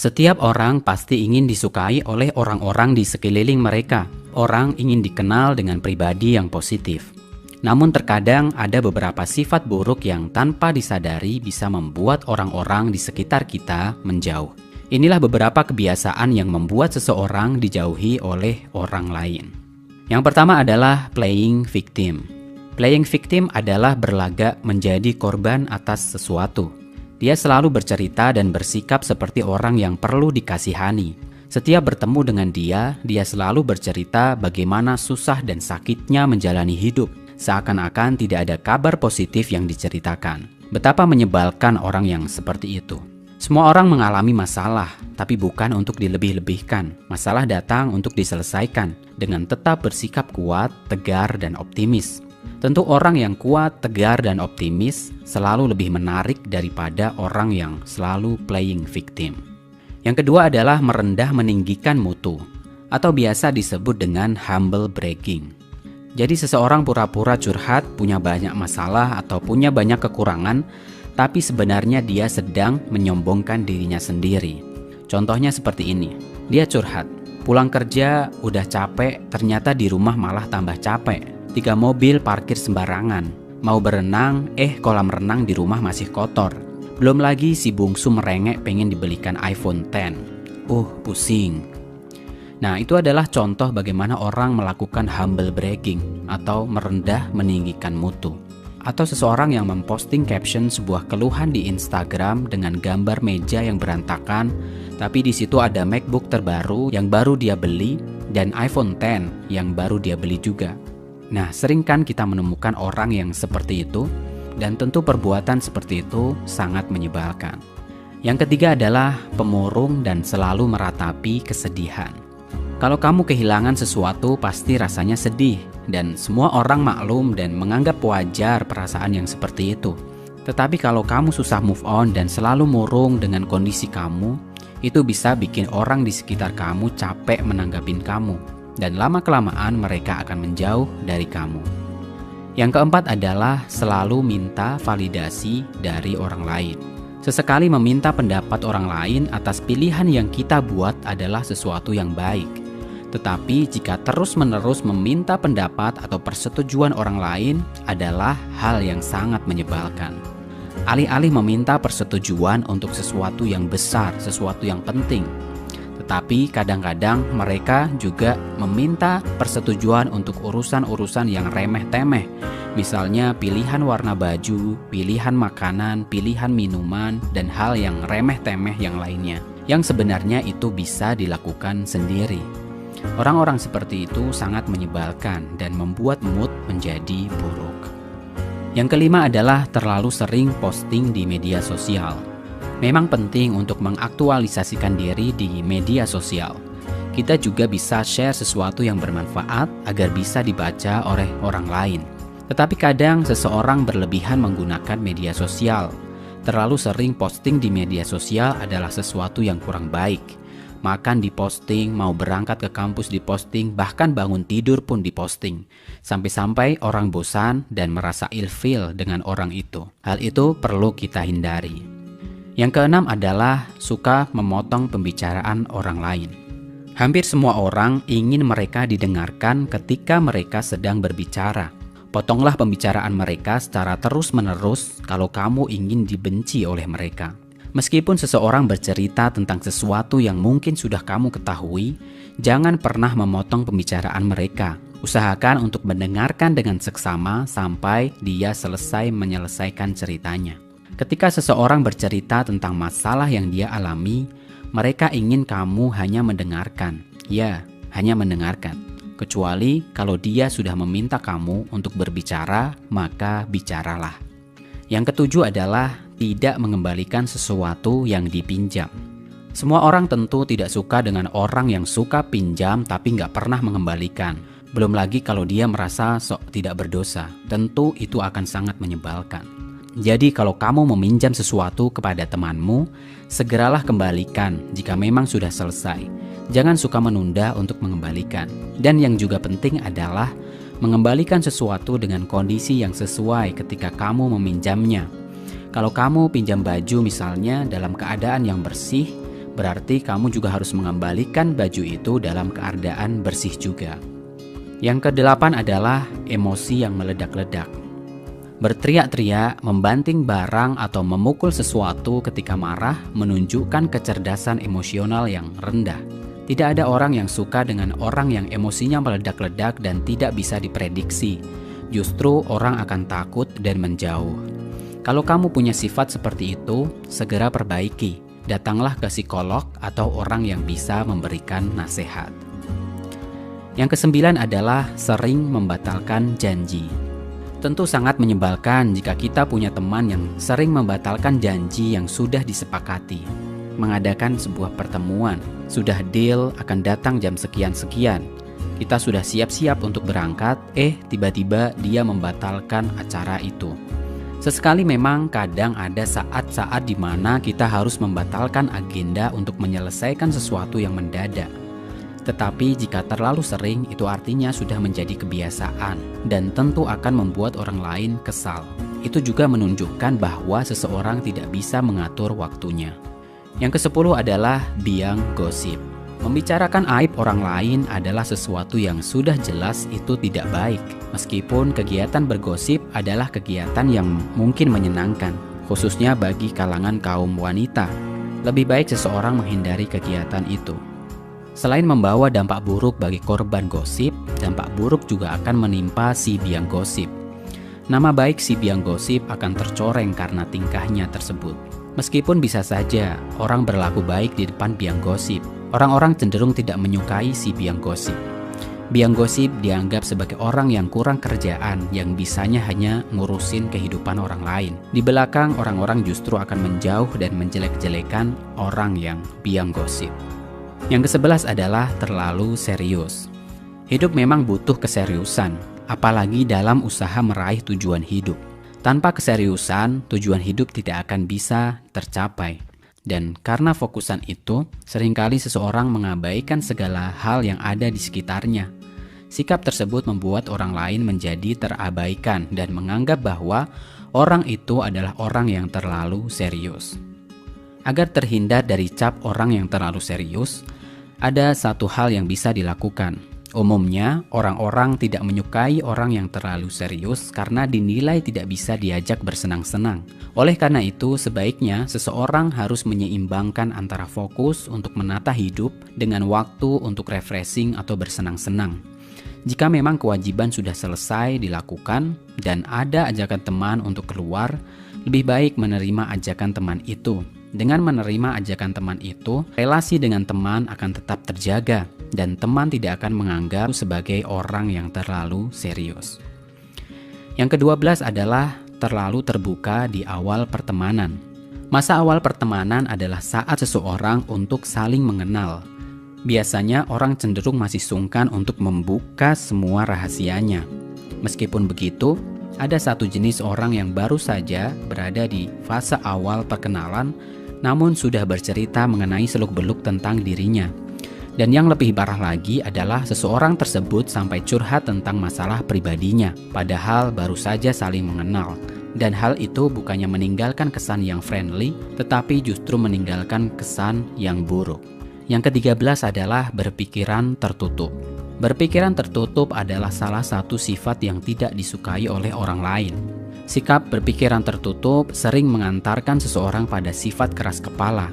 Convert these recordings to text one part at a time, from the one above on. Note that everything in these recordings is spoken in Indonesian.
Setiap orang pasti ingin disukai oleh orang-orang di sekeliling mereka. Orang ingin dikenal dengan pribadi yang positif. Namun terkadang ada beberapa sifat buruk yang tanpa disadari bisa membuat orang-orang di sekitar kita menjauh. Inilah beberapa kebiasaan yang membuat seseorang dijauhi oleh orang lain. Yang pertama adalah playing victim. Playing victim adalah berlagak menjadi korban atas sesuatu. Dia selalu bercerita dan bersikap seperti orang yang perlu dikasihani. Setiap bertemu dengan dia selalu bercerita bagaimana susah dan sakitnya menjalani hidup. Seakan-akan tidak ada kabar positif yang diceritakan. Betapa menyebalkan orang yang seperti itu. Semua orang mengalami masalah, tapi bukan untuk dilebih-lebihkan. Masalah datang untuk diselesaikan dengan tetap bersikap kuat, tegar, dan optimis. Tentu orang yang kuat, tegar, dan optimis selalu lebih menarik daripada orang yang selalu playing victim. Yang kedua adalah merendah meninggikan mutu, atau biasa disebut dengan humble bragging. Jadi seseorang pura-pura curhat, punya banyak masalah atau punya banyak kekurangan, tapi sebenarnya dia sedang menyombongkan dirinya sendiri. Contohnya seperti ini, dia curhat, pulang kerja udah capek, ternyata di rumah malah tambah capek. 3 mobil parkir sembarangan. Mau berenang, kolam renang di rumah masih kotor. Belum lagi si bungsu merengek pengen dibelikan iPhone X. Pusing. Nah, itu adalah contoh bagaimana orang melakukan humble bragging atau merendah meninggikan mutu. Atau seseorang yang memposting caption sebuah keluhan di Instagram dengan gambar meja yang berantakan, tapi di situ ada MacBook terbaru yang baru dia beli dan iPhone X yang baru dia beli juga. Nah, sering kan kita menemukan orang yang seperti itu, dan tentu perbuatan seperti itu sangat menyebalkan. Yang ketiga adalah pemurung dan selalu meratapi kesedihan. Kalau kamu kehilangan sesuatu, pasti rasanya sedih, dan semua orang maklum dan menganggap wajar perasaan yang seperti itu. Tetapi kalau kamu susah move on dan selalu murung dengan kondisi kamu, itu bisa bikin orang di sekitar kamu capek menanggapin kamu. Dan lama-kelamaan mereka akan menjauh dari kamu. Yang keempat adalah selalu minta validasi dari orang lain. Sesekali meminta pendapat orang lain atas pilihan yang kita buat adalah sesuatu yang baik. Tetapi jika terus-menerus meminta pendapat atau persetujuan orang lain adalah hal yang sangat menyebalkan. Alih-alih meminta persetujuan untuk sesuatu yang besar, sesuatu yang penting, tapi kadang-kadang mereka juga meminta persetujuan untuk urusan-urusan yang remeh-temeh. Misalnya pilihan warna baju, pilihan makanan, pilihan minuman, dan hal yang remeh-temeh yang lainnya. Yang sebenarnya itu bisa dilakukan sendiri. Orang-orang seperti itu sangat menyebalkan dan membuat mood menjadi buruk. Yang kelima adalah terlalu sering posting di media sosial. Memang penting untuk mengaktualisasikan diri di media sosial. Kita juga bisa share sesuatu yang bermanfaat agar bisa dibaca oleh orang lain. Tetapi kadang seseorang berlebihan menggunakan media sosial. Terlalu sering posting di media sosial adalah sesuatu yang kurang baik. Makan diposting, mau berangkat ke kampus diposting, bahkan bangun tidur pun diposting. Sampai-sampai orang bosan dan merasa ilfeel dengan orang itu. Hal itu perlu kita hindari. Yang keenam adalah suka memotong pembicaraan orang lain. Hampir semua orang ingin mereka didengarkan ketika mereka sedang berbicara. Potonglah pembicaraan mereka secara terus-menerus kalau kamu ingin dibenci oleh mereka. Meskipun seseorang bercerita tentang sesuatu yang mungkin sudah kamu ketahui, jangan pernah memotong pembicaraan mereka. Usahakan untuk mendengarkan dengan seksama sampai dia selesai menyelesaikan ceritanya. Ketika seseorang bercerita tentang masalah yang dia alami, mereka ingin kamu hanya mendengarkan. Ya, hanya mendengarkan. Kecuali kalau dia sudah meminta kamu untuk berbicara, maka bicaralah. Yang ketujuh adalah tidak mengembalikan sesuatu yang dipinjam. Semua orang tentu tidak suka dengan orang yang suka pinjam tapi nggak pernah mengembalikan. Belum lagi kalau dia merasa sok tidak berdosa. Tentu itu akan sangat menyebalkan. Jadi kalau kamu meminjam sesuatu kepada temanmu, segeralah kembalikan jika memang sudah selesai. Jangan suka menunda untuk mengembalikan. Dan yang juga penting adalah mengembalikan sesuatu dengan kondisi yang sesuai ketika kamu meminjamnya. Kalau kamu pinjam baju misalnya dalam keadaan yang bersih, berarti kamu juga harus mengembalikan baju itu dalam keadaan bersih juga. Yang kedelapan adalah emosi yang meledak-ledak. Berteriak-teriak, membanting barang atau memukul sesuatu ketika marah menunjukkan kecerdasan emosional yang rendah. Tidak ada orang yang suka dengan orang yang emosinya meledak-ledak dan tidak bisa diprediksi. Justru orang akan takut dan menjauh. Kalau kamu punya sifat seperti itu, segera perbaiki. Datanglah ke psikolog atau orang yang bisa memberikan nasihat. Yang kesembilan adalah sering membatalkan janji. Tentu sangat menyebalkan jika kita punya teman yang sering membatalkan janji yang sudah disepakati. Mengadakan sebuah pertemuan, sudah deal akan datang jam sekian-sekian. Kita sudah siap-siap untuk berangkat, tiba-tiba dia membatalkan acara itu. Sesekali memang kadang ada saat-saat di mana kita harus membatalkan agenda untuk menyelesaikan sesuatu yang mendadak. Tetapi jika terlalu sering, itu artinya sudah menjadi kebiasaan dan tentu akan membuat orang lain kesal. Itu juga menunjukkan bahwa seseorang tidak bisa mengatur waktunya. Yang ke-10 adalah biang gosip. Membicarakan aib orang lain adalah sesuatu yang sudah jelas itu tidak baik. Meskipun kegiatan bergosip adalah kegiatan yang mungkin menyenangkan, khususnya bagi kalangan kaum wanita. Lebih baik seseorang menghindari kegiatan itu. Selain membawa dampak buruk bagi korban gosip, dampak buruk juga akan menimpa si biang gosip. Nama baik si biang gosip akan tercoreng karena tingkahnya tersebut. Meskipun bisa saja orang berlaku baik di depan biang gosip, orang-orang cenderung tidak menyukai si biang gosip. Biang gosip dianggap sebagai orang yang kurang kerjaan, yang bisanya hanya ngurusin kehidupan orang lain. Di belakang, orang-orang justru akan menjauh dan menjelek-jelekan orang yang biang gosip. Yang ke-11 adalah terlalu serius. Hidup memang butuh keseriusan, apalagi dalam usaha meraih tujuan hidup. Tanpa keseriusan, tujuan hidup tidak akan bisa tercapai. Dan karena fokusan itu, seringkali seseorang mengabaikan segala hal yang ada di sekitarnya. Sikap tersebut membuat orang lain menjadi terabaikan dan menganggap bahwa orang itu adalah orang yang terlalu serius. Agar terhindar dari cap orang yang terlalu serius, ada satu hal yang bisa dilakukan. Umumnya, orang-orang tidak menyukai orang yang terlalu serius karena dinilai tidak bisa diajak bersenang-senang. Oleh karena itu, sebaiknya seseorang harus menyeimbangkan antara fokus untuk menata hidup dengan waktu untuk refreshing atau bersenang-senang. Jika memang kewajiban sudah selesai dilakukan dan ada ajakan teman untuk keluar, lebih baik menerima ajakan teman itu. Dengan menerima ajakan teman itu, relasi dengan teman akan tetap terjaga dan teman tidak akan menganggap sebagai orang yang terlalu serius. Yang ke-12 adalah terlalu terbuka di awal pertemanan. Masa awal pertemanan adalah saat seseorang untuk saling mengenal. Biasanya orang cenderung masih sungkan untuk membuka semua rahasianya. Meskipun begitu, ada satu jenis orang yang baru saja berada di fase awal perkenalan, namun sudah bercerita mengenai seluk-beluk tentang dirinya. Dan yang lebih parah lagi adalah seseorang tersebut sampai curhat tentang masalah pribadinya, padahal baru saja saling mengenal. Dan hal itu bukannya meninggalkan kesan yang friendly, tetapi justru meninggalkan kesan yang buruk. Yang ke-13 adalah berpikiran tertutup. Berpikiran tertutup adalah salah satu sifat yang tidak disukai oleh orang lain. Sikap berpikiran tertutup sering mengantarkan seseorang pada sifat keras kepala.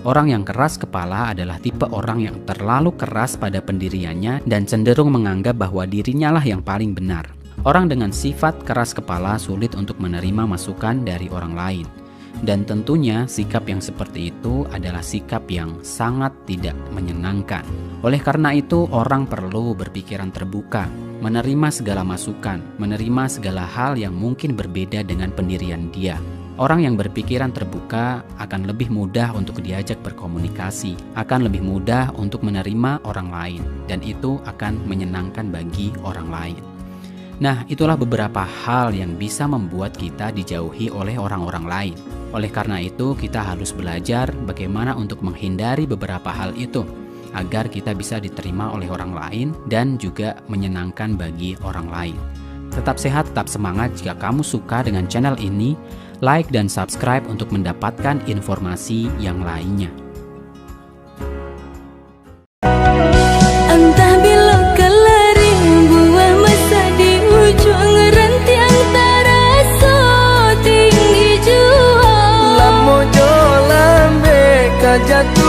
Orang yang keras kepala adalah tipe orang yang terlalu keras pada pendiriannya dan cenderung menganggap bahwa dirinya lah yang paling benar. Orang dengan sifat keras kepala sulit untuk menerima masukan dari orang lain. Dan tentunya sikap yang seperti itu adalah sikap yang sangat tidak menyenangkan. Oleh karena itu, orang perlu berpikiran terbuka, menerima segala masukan, menerima segala hal yang mungkin berbeda dengan pendirian dia. Orang yang berpikiran terbuka akan lebih mudah untuk diajak berkomunikasi, akan lebih mudah untuk menerima orang lain, dan itu akan menyenangkan bagi orang lain. Nah, itulah beberapa hal yang bisa membuat kita dijauhi oleh orang-orang lain. Oleh karena itu, kita harus belajar bagaimana untuk menghindari beberapa hal itu, agar kita bisa diterima oleh orang lain dan juga menyenangkan bagi orang lain. Tetap sehat, tetap semangat. Jika kamu suka dengan channel ini, like dan subscribe untuk mendapatkan informasi yang lainnya. jatuh